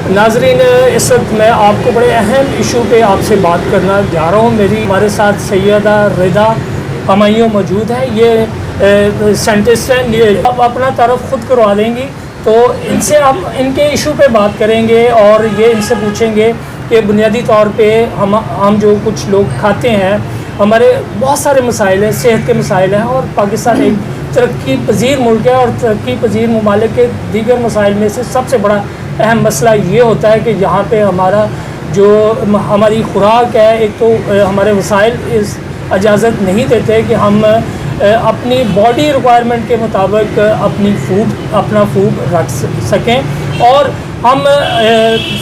नाजरीन, इस वक्त मैं आपको बड़े अहम इशू पे आपसे बात करना जा रहा हूँ। हमारे साथ सैयदा रिदा हमायूं मौजूद है। ये साइंटिस्ट हैं। ये अब अपना तारुफ खुद करवा देंगी, तो इनसे हम इनके इशू पे बात करेंगे और ये इनसे पूछेंगे कि बुनियादी तौर पे हम जो कुछ लोग खाते हैं, हमारे बहुत सारे मसाइल हैं, सेहत के मसाइल हैं, और पाकिस्तान एक तरक्की पजीर मुल्क है, और तरक्की पजीर ममालिक के दीगर मसाइल में से सबसे बड़ा अहम मसला ये होता है कि यहाँ पे हमारा जो हमारी खुराक है, एक तो हमारे वसाइल इस इजाज़त नहीं देते कि हम अपनी बॉडी रिक्वायरमेंट के मुताबिक अपना फूड रख सकें। और हम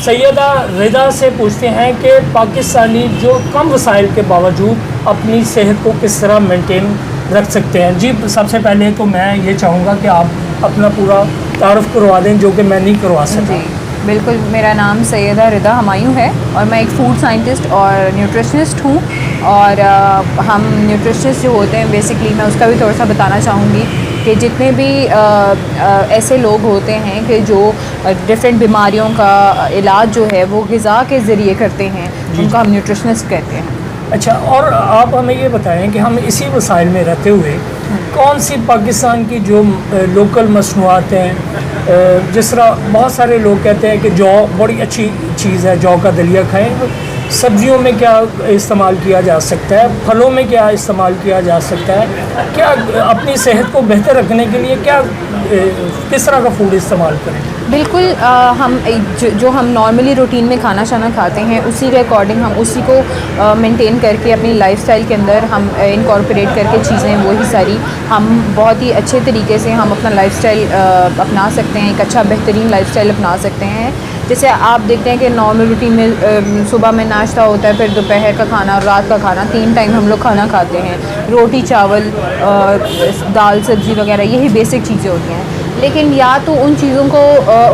सैयदा रिदा से पूछते हैं कि पाकिस्तानी जो कम वसाइल के बावजूद अपनी सेहत को किस तरह मेंटेन रख सकते हैं। जी, सबसे पहले तो मैं ये चाहूँगा कि आप अपना पूरा तारुफ करवा दें, जो कि मैं नहीं करवा सका। जी बिल्कुल, मेरा नाम सैयदा रिदा हमायूं है और मैं एक फ़ूड साइंटिस्ट और न्यूट्रिशनिस्ट हूँ। और हम न्यूट्रिशनिस्ट जो होते हैं, बेसिकली मैं उसका भी थोड़ा सा बताना चाहूँगी कि जितने भी ऐसे लोग होते हैं कि जो डिफरेंट बीमारियों का इलाज जो है वो ग़िज़ा के ज़रिए करते हैं, उनको हम न्यूट्रिशनिस्ट कहते हैं। अच्छा, और आप हमें ये बताएं कि हम इसी वसाइल में रहते हुए कौन सी पाकिस्तान की जो लोकल मसनूआत हैं, जिस तरह बहुत सारे लोग कहते हैं कि जौ बड़ी अच्छी चीज़ है, जौ का दलिया खाएं, सब्जियों में क्या इस्तेमाल किया जा सकता है, फलों में क्या इस्तेमाल किया जा सकता है, क्या अपनी सेहत को बेहतर रखने के लिए क्या किस तरह का फूड इस्तेमाल करें। बिल्कुल, हम जो हम नॉर्मली रूटीन में खाना शाना खाते हैं, उसी के अकॉर्डिंग हम उसी को मेंटेन करके अपनी लाइफस्टाइल के अंदर हम इनकॉर्पोरेट करके चीज़ें वही सारी हम बहुत ही अच्छे तरीके से हम अपना लाइफस्टाइल अपना सकते हैं, एक अच्छा बेहतरीन लाइफस्टाइल अपना सकते हैं। जैसे आप देखते हैं कि नॉर्मल रूटीन में सुबह में नाश्ता होता है, फिर दोपहर का खाना और रात का खाना, 3 टाइम हम लोग खाना खाते हैं। रोटी चावल दाल सब्ज़ी वगैरह, यही बेसिक चीज़ें होती हैं। लेकिन या तो उन चीज़ों को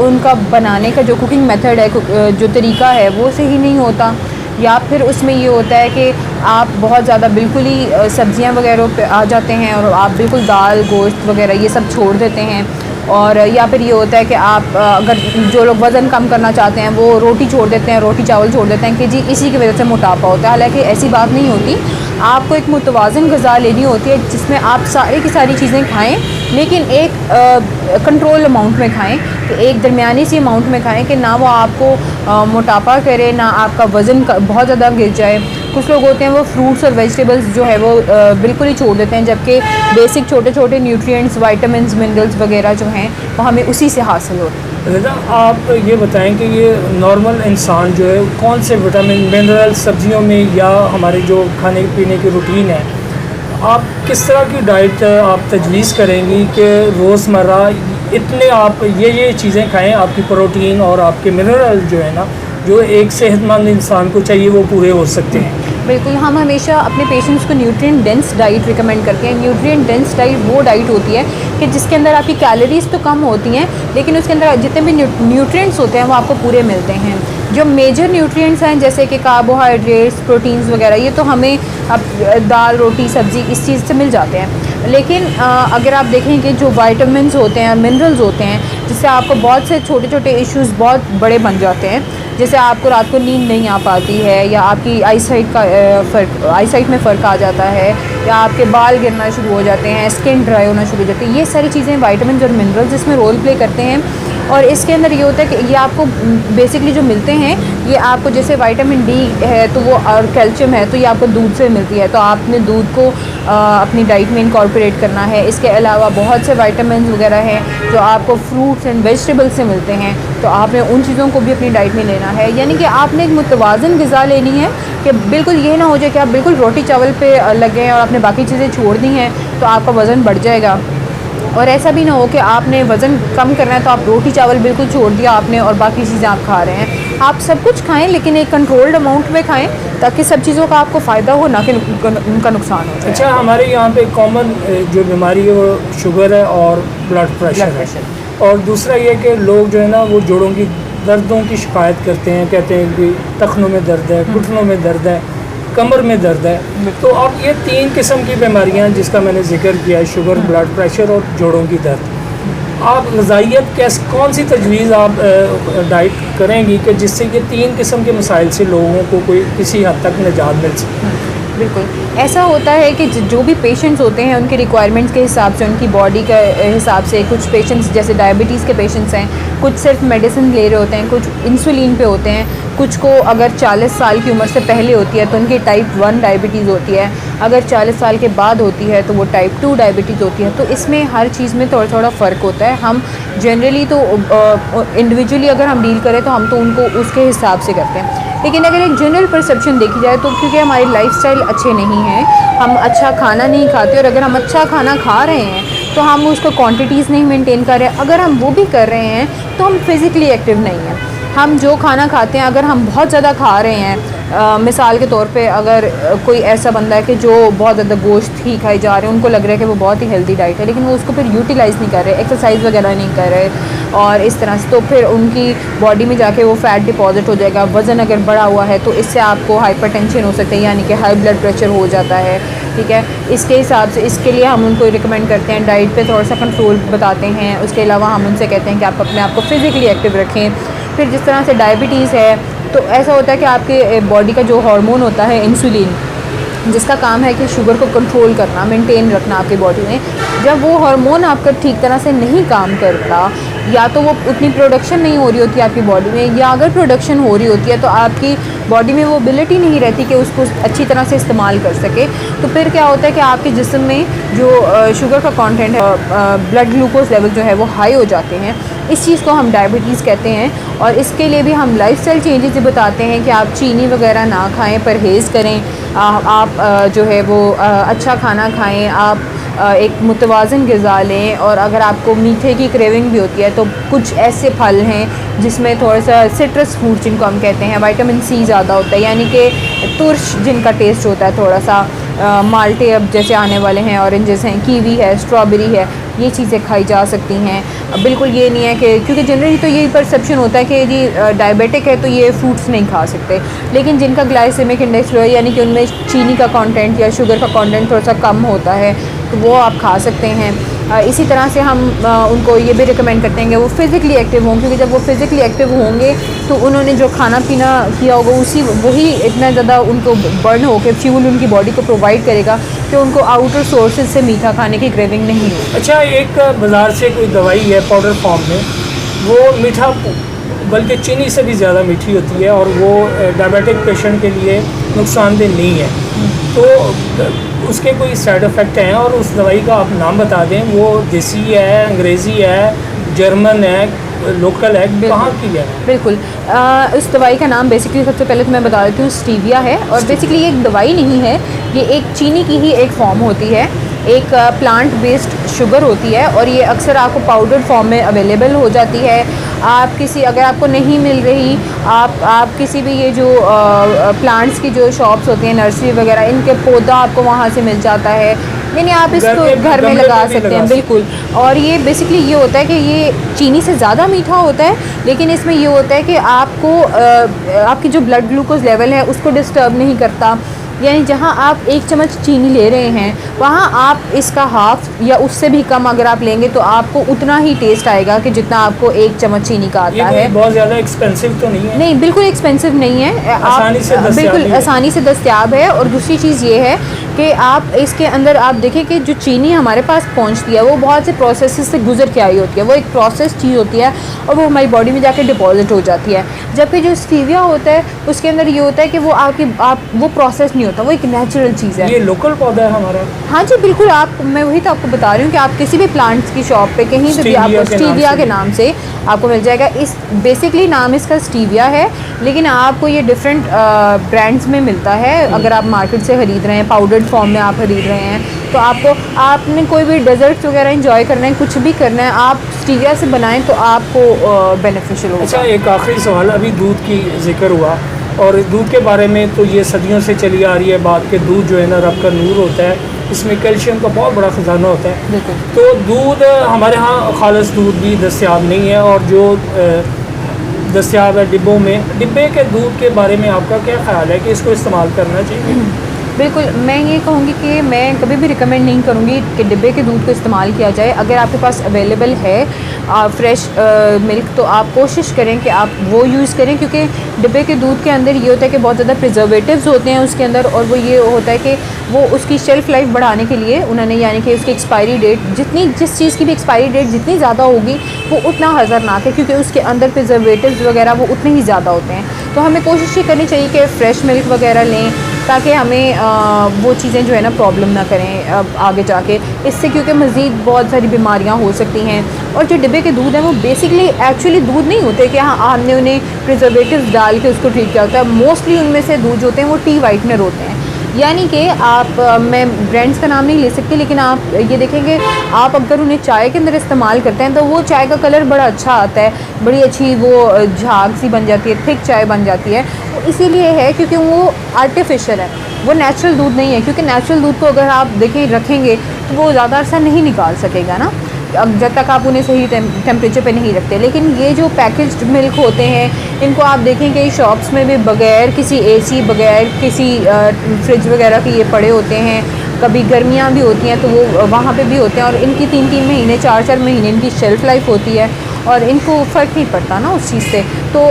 उनका बनाने का जो कुकिंग मेथड है, जो तरीका है, वो सही नहीं होता, या फिर उसमें ये होता है कि आप बहुत ज़्यादा बिल्कुल ही सब्ज़ियाँ वगैरह पे आ जाते हैं और आप बिल्कुल दाल गोश्त वगैरह ये सब छोड़ देते हैं। और या फिर ये होता है कि आप अगर जो लोग वज़न कम करना चाहते हैं वो रोटी छोड़ देते हैं, रोटी चावल छोड़ देते हैं कि जी इसी की वजह से मोटापा होता है। हालांकि ऐसी बात नहीं होती। आपको एक मुतवाज़न ग़िज़ा लेनी होती है जिसमें आप सारी की सारी चीज़ें खाएं, लेकिन एक कंट्रोल अमाउंट में खाएं, कि एक दरमियानी सी अमाउंट में खाएं कि ना वो आपको मोटापा करे, ना आपका वज़न बहुत ज़्यादा गिर जाए। कुछ लोग होते हैं वो फ्रूट्स और वेजिटेबल्स जो है वो बिल्कुल ही छोड़ देते हैं, जबकि बेसिक छोटे छोटे न्यूट्रिएंट्स, विटामिन्स, मिनरल्स वगैरह जो हैं वो हमें उसी से हासिल होते हैं। रिदा, आप ये बताएं कि ये नॉर्मल इंसान जो है कौन से विटामिन मिनरल सब्जियों में या हमारे जो खाने पीने की रूटीन है, आप किस तरह की डाइट आप तजवीज़ करेंगी कि रोज़मर्रा इतने आप ये चीज़ें खाएं, आपकी प्रोटीन और आपके मिनरल जो है ना, जो एक सेहतमंद इंसान को चाहिए, वो पूरे हो सकते हैं। बिल्कुल, हम हमेशा अपने पेशेंट्स को न्यूट्रिएंट डेंस डाइट रिकमेंड करते हैं। न्यूट्रिएंट डेंस डाइट वो डाइट होती है कि जिसके अंदर आपकी कैलोरीज तो कम होती हैं, लेकिन उसके अंदर जितने भी न्यूट्रिएंट्स होते हैं वो आपको पूरे मिलते हैं। जो मेजर न्यूट्रिएंट्स हैं जैसे कि कार्बोहाइड्रेट्स, प्रोटीन्स वगैरह, ये तो हमें अब दाल रोटी सब्ज़ी इस चीज़ से मिल जाते हैं। लेकिन अगर आप देखें कि जो विटामिन्स होते हैं और मिनरल्स होते हैं, जिससे आपको बहुत से छोटे छोटे इश्यूज़ बहुत बड़े बन जाते हैं, जैसे आपको रात को नींद नहीं आ पाती है, या आपकी आईसाइट में फ़र्क आ जाता है, या आपके बाल गिरना शुरू हो जाते हैं, स्किन ड्राई होना शुरू हो जाती है। ये सारी चीज़ें विटामिन्स और मिनरल्स इसमें रोल प्ले करते हैं। और इसके अंदर ये होता है कि ये आपको बेसिकली जो मिलते हैं, ये आपको जैसे विटामिन डी है तो वो, और कैल्शियम है तो ये आपको दूध से मिलती है, तो आपने दूध को अपनी डाइट में इनकॉर्पोरेट करना है। इसके अलावा बहुत से विटामिन वगैरह हैं जो आपको फ्रूट्स एंड वेजिटेबल्स से मिलते हैं, तो आपने उन चीज़ों को भी अपनी डाइट में लेना है। यानी कि आपने एक मुतवाज़न ग़िज़ा लेनी है, कि बिल्कुल ये ना हो जाए कि आप बिल्कुल रोटी चावल पे लगे हैं और आपने बाकी चीज़ें छोड़ दी हैं तो आपका वज़न बढ़ जाएगा। और ऐसा भी ना हो कि आपने वज़न कम करना है तो आप रोटी चावल बिल्कुल छोड़ दिया आपने और बाकी चीज़ें आप खा रहे हैं। आप सब कुछ खाएं, लेकिन एक कंट्रोल्ड अमाउंट में खाएं, ताकि सब चीज़ों का आपको फ़ायदा हो, ना कि उनका नुकसान हो। अच्छा, हमारे यहाँ पे कॉमन जो बीमारी है वो शुगर है और ब्लड प्रेशर है। और दूसरा ये कि लोग जो है ना वो जोड़ों की दर्दों की शिकायत करते हैं, कहते हैं कि टखनों में दर्द है, घुटनों में दर्द है, कमर में दर्द है। तो अब ये 3 किस्म की बीमारियां जिसका मैंने जिक्र किया है, शुगर, ब्लड प्रेशर और जोड़ों की दर्द, आप ग़िज़ाइयत कौन सी तजवीज़ आप डाइट करेंगी कि जिससे कि 3 किस्म के मसाइल से लोगों को कोई किसी हद तक निजात मिल सके? बिल्कुल ऐसा होता है कि जो भी पेशेंट्स होते हैं उनके रिक्वायरमेंट्स के हिसाब से, उनकी बॉडी के हिसाब से, कुछ पेशेंट्स जैसे डायबिटीज़ के पेशेंट्स हैं, कुछ सिर्फ मेडिसिन ले रहे होते हैं, कुछ इंसुलिन पे होते हैं, कुछ को अगर 40 साल की उम्र से पहले होती है तो उनकी टाइप 1 डायबिटीज़ होती है, अगर 40 साल के बाद होती है तो वो टाइप 2 डायबिटीज़ होती है। तो इसमें हर चीज़ में थोड़ा थोड़ा फ़र्क होता है। हम जनरली तो इंडिविजुअली अगर हम डील करें तो हम तो उनको उसके हिसाब से करते हैं, लेकिन अगर एक जनरल परसेप्शन देखी जाए तो क्योंकि हमारी लाइफस्टाइल अच्छे नहीं हैं, हम अच्छा खाना नहीं खाते, और अगर हम अच्छा खाना खा रहे हैं तो हम उसको क्वांटिटीज़ नहीं मेंटेन कर रहे हैं, अगर हम वो भी कर रहे हैं तो हम फिज़िकली एक्टिव नहीं हैं। हम जो खाना खाते हैं अगर हम बहुत ज़्यादा खा रहे हैं, मिसाल के तौर पे अगर कोई ऐसा बंदा है कि जो बहुत ज़्यादा गोश्त ही खाए जा रहे हैं, उनको लग रहा है कि वो बहुत ही हेल्दी डाइट है, लेकिन वो उसको फिर यूटिलाइज़ नहीं कर रहे, एक्सरसाइज वगैरह नहीं कर रहे, और इस तरह से तो फिर उनकी बॉडी में जाके वो फ़ैट डिपॉजिट हो जाएगा। वज़न अगर बढ़ा हुआ है तो इससे आपको हाइपरटेंशन हो सकता है, यानी कि हाई ब्लड प्रेशर हो जाता है। ठीक है, इसके हिसाब से इसके लिए हम उनको रिकमेंड करते हैं, डाइट पे थोड़ा सा कंट्रोल बताते हैं। उसके अलावा हम उनसे कहते हैं कि आप अपने आप को फ़िज़िकली एक्टिव रखें। फिर जिस तरह से डायबिटीज़ है तो ऐसा होता है कि आपके बॉडी का जो हार्मोन होता है इंसुलिन, जिसका काम है कि शुगर को कंट्रोल करना, मेंटेन रखना आपकी बॉडी में, जब वो हार्मोन आपका ठीक तरह से नहीं काम करता, या तो वो उतनी प्रोडक्शन नहीं हो रही होती आपकी बॉडी में, या अगर प्रोडक्शन हो रही होती है तो आपकी बॉडी में वो एबिलिटी नहीं रहती कि उसको अच्छी तरह से इस्तेमाल कर सके, तो फिर क्या होता है कि आपके जिस्म में जो शुगर का कंटेंट है, ब्लड ग्लूकोज लेवल जो है वो हाई हो जाते हैं। इस चीज़ को हम डायबिटीज़ कहते हैं, और इसके लिए भी हम लाइफस्टाइल चेंजेस बताते हैं कि आप चीनी वगैरह ना खाएं, परहेज़ करें, आप जो है वो अच्छा खाना खाएं, आप एक मुतवाज़न ग़िज़ा लें, और अगर आपको मीठे की क्रेविंग भी होती है तो कुछ ऐसे फल हैं जिसमें थोड़ा सा सिट्रस फ्रूट जिनको हम कहते हैं, विटामिन सी ज़्यादा होता है, यानी कि तुर्श जिनका टेस्ट होता है थोड़ा सा, माल्टे अब जैसे आने वाले हैं, ऑरेंजेस हैं, कीवी है, स्ट्रॉबेरी है, ये चीज़ें खाई जा सकती हैं। बिल्कुल ये नहीं है कि, क्योंकि जनरली तो यही परसेप्शन होता है कि जी डायबिटिक है तो ये फ्रूट्स नहीं खा सकते, लेकिन जिनका ग्लाइसेमिक इंडेक्स लो है, यानी कि उनमें चीनी का कंटेंट या शुगर का कंटेंट थोड़ा सा कम होता है, तो वो आप खा सकते हैं। इसी तरह से हम उनको ये भी रिकमेंड करते हैं कि वो फ़िज़िकली एक्टिव हों, क्योंकि जब वो फ़िज़िकली एक्टिव होंगे तो उन्होंने जो खाना पीना किया होगा वही इतना ज़्यादा उनको बर्न होकर फ्यूल उनकी बॉडी को प्रोवाइड करेगा कि उनको आउटर सोर्सेज से मीठा खाने की क्रेविंग नहीं होगी। अच्छा, एक बाज़ार से कोई दवाई है पाउडर फॉर्म में, वो मीठा बल्कि चीनी से भी ज़्यादा मीठी होती है, और वो डायबिटिक पेशेंट के लिए नुकसानदेह नहीं है, तो उसके कोई साइड इफ़ेक्ट हैं, और उस दवाई का आप नाम बता दें, वो देसी है, अंग्रेज़ी है, जर्मन है, लोकल है, कहाँ की है? बिल्कुल, इस दवाई का नाम बेसिकली सबसे पहले तो मैं बता देती हूँ, स्टीविया है, और बेसिकली ये एक दवाई नहीं है, ये एक चीनी की ही एक फॉर्म होती है, एक प्लांट बेस्ड शुगर होती है, और ये अक्सर आपको पाउडर फॉर्म में अवेलेबल हो जाती है। आप किसी, अगर आपको नहीं मिल रही, आप किसी भी ये जो प्लांट्स की जो शॉप्स होती हैं, नर्सरी वगैरह, इनके पौधा आपको वहाँ से मिल जाता है, यानी आप इसको घर में लगा सकते हैं। बिल्कुल, और ये बेसिकली ये होता है कि ये चीनी से ज़्यादा मीठा होता है, लेकिन इसमें ये होता है कि आपको आपकी जो ब्लड ग्लूकोज लेवल है उसको डिस्टर्ब नहीं करता, यानी जहाँ आप 1 चम्मच चीनी ले रहे हैं वहाँ आप इसका हाफ़ या उससे भी कम अगर आप लेंगे तो आपको उतना ही टेस्ट आएगा कि जितना आपको 1 चम्मच चीनी का आता है। बहुत ज़्यादा एक्सपेंसिव तो नहीं है? नहीं, बिल्कुल एक्सपेंसिव नहीं है, आसानी से बिल्कुल आसानी से दस्तयाब है। और दूसरी चीज़ ये है कि आप इसके अंदर आप देखें कि जो चीनी हमारे पास पहुंचती है वो बहुत से प्रोसेस से गुजर के आई होती है, वो एक प्रोसेस चीज़ होती है और वो हमारी बॉडी में जाके डिपॉजिट हो जाती है। जबकि जो स्टीविया होता है उसके अंदर ये होता है कि वो वो प्रोसेस नहीं होता, वो एक नेचुरल चीज़ है। ये लोकल पौधा है हमारा? हाँ जी बिल्कुल, मैं वही तो आपको बता रही हूँ कि आप किसी भी प्लांट्स की शॉप पे कहीं से भी आपको स्टीविया के नाम से आपको मिल जाएगा। इस बेसिकली नाम इसका स्टीविया है, लेकिन आपको ये डिफरेंट ब्रांड्स में मिलता है। अगर आप मार्केट से ख़रीद रहे हैं, पाउडर्ड फॉर्म में आप ख़रीद रहे हैं, तो आपने कोई भी डेजर्ट्स वगैरह एंजॉय करना है, कुछ भी करना है, आप स्टीविया से बनाएं तो आपको बेनिफिशियल होगा। अच्छा, एक आखिरी सवाल, अभी दूध की जिक्र हुआ, और दूध के बारे में तो ये सदियों से चली आ रही है बात कि दूध जो है ना रब का नूर होता है, इसमें कैल्शियम का बहुत बड़ा ख़जाना होता है। तो दूध हमारे यहाँ खालिस दूध भी दस्तयाब नहीं है, और जो दस्तयाब है डिब्बों में, डिब्बे के दूध के बारे में आपका क्या ख्याल है कि इसको इस्तेमाल करना चाहिए? बिल्कुल, मैं ये कहूँगी कि मैं कभी भी रिकमेंड नहीं करूँगी कि डिब्बे के दूध को इस्तेमाल किया जाए। अगर आपके पास अवेलेबल है फ्रेश मिल्क, तो आप कोशिश करें कि आप वो यूज़ करें, क्योंकि डिब्बे के दूध के अंदर ये होता है कि बहुत ज़्यादा प्रिजर्वेटिव्स होते हैं उसके अंदर, और वो ये होता है कि वो उसकी शेल्फ़ लाइफ बढ़ाने के लिए उन्होंने, यानी कि उसकी एक्सपायरी डेट जिस चीज़ की भी एक्सपायरी डेट जितनी ज़्यादा होगी वो उतना ख़तरनाक है, क्योंकि उसके अंदर प्रिजर्वेटिव्स वगैरह वो उतने ही ज़्यादा होते हैं। तो हमें कोशिश ये करनी चाहिए कि फ़्रेश मिल्क वगैरह लें, ताकि हमें वो चीज़ें जो है ना प्रॉब्लम ना करें आगे जाके इससे, क्योंकि मज़ीद बहुत सारी बीमारियां हो सकती हैं। और जो डिब्बे के दूध हैं वो बेसिकली एक्चुअली दूध नहीं होते कि हाँ हमने उन्हें प्रिजर्वेटिव्स डाल के उसको ट्रीट किया होता है। मोस्टली उनमें से दूध जो होते हैं वो टी वाइटनर होते हैं, यानी कि आप मैं ब्रांड्स का नाम नहीं ले सकती, लेकिन आप ये देखेंगे, आप अगर उन्हें चाय के अंदर इस्तेमाल करते हैं तो वो चाय का कलर बड़ा अच्छा आता है, बड़ी अच्छी वो झाग सी बन जाती है, थिक चाय बन जाती है। वो इसीलिए है क्योंकि वो आर्टिफिशियल है, वो नेचुरल दूध नहीं है। क्योंकि नेचुरल दूध को अगर आप देखें रखेंगे तो वो ज़्यादा अरसा नहीं निकाल सकेगा ना, जब तक आप उन्हें सही टेम्परेचर पे नहीं रखते। लेकिन ये जो पैकेज्ड मिल्क होते हैं, इनको आप देखेंगे शॉप्स में भी बगैर किसी एसी, बगैर किसी फ्रिज वगैरह के ये पड़े होते हैं। कभी गर्मियाँ भी होती हैं तो वो वहाँ पे भी होते हैं, और इनकी 3-3 महीने 4-4 महीने इनकी शेल्फ़ लाइफ होती है, और इनको फ़र्क नहीं पड़ता ना उस चीज़ से। तो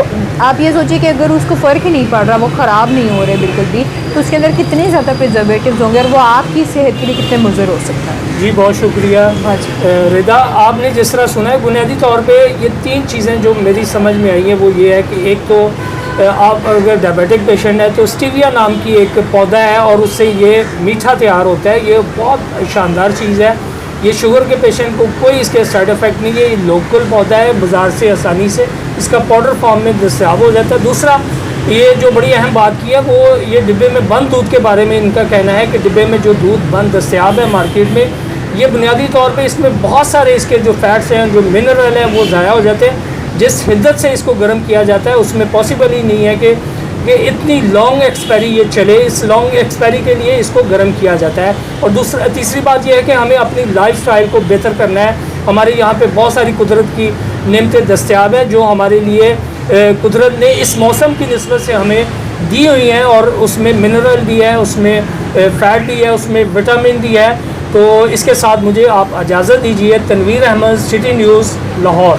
आप ये सोचिए कि अगर उसको फ़र्क ही नहीं पड़ रहा, वो ख़राब नहीं हो रहे बिल्कुल भी, तो उसके अंदर कितने ज़्यादा प्रिजर्वेटिव्स होंगे और वो आपकी सेहत के लिए कितने मुज़र हो सकता है। जी बहुत शुक्रिया रिदा। आपने जिस तरह सुना है, बुनियादी तौर पे ये 3 चीज़ें जो मेरी समझ में आई हैं वो ये है कि एक तो आप अगर डायबिटिक पेशेंट है तो स्टीविया नाम की एक पौधा है और उससे ये मीठा तैयार होता है। ये बहुत शानदार चीज़ है। ये शुगर के पेशेंट को कोई इसके साइड इफ़ेक्ट नहीं है। ये लोकल पौधा है, बाज़ार से आसानी से इसका पाउडर फॉर्म में दस्तयाब हो जाता है। दूसरा, ये जो बड़ी अहम बात की है वो ये डिब्बे में बंद दूध के बारे में इनका कहना है कि डिब्बे में जो दूध बंद दस्तयाब है मार्केट में, ये बुनियादी तौर पे इसमें बहुत सारे इसके जो फैट्स हैं, जो मिनरल हैं, वो ज़ाया हो जाते हैं। जिस हिद्दत से इसको गर्म किया जाता है उसमें पॉसिबल ही नहीं है कि इतनी लॉन्ग एक्सपायरी ये चले। इस लॉन्ग एक्सपायरी के लिए इसको गर्म किया जाता है। और तीसरी बात यह है कि हमें अपनी लाइफस्टाइल को बेहतर करना है। हमारे यहाँ पे बहुत सारी कुदरत की नेमतें दस्तयाब हैं जो हमारे लिए कुदरत ने इस मौसम की निस्बत से हमें दी हुई हैं, और उसमें मिनरल भी है, उसमें फ़ैट भी है, उसमें विटामिन भी है। तो इसके साथ मुझे आप इजाज़त दीजिए। Tanveer Ahmad, city news, Lahore.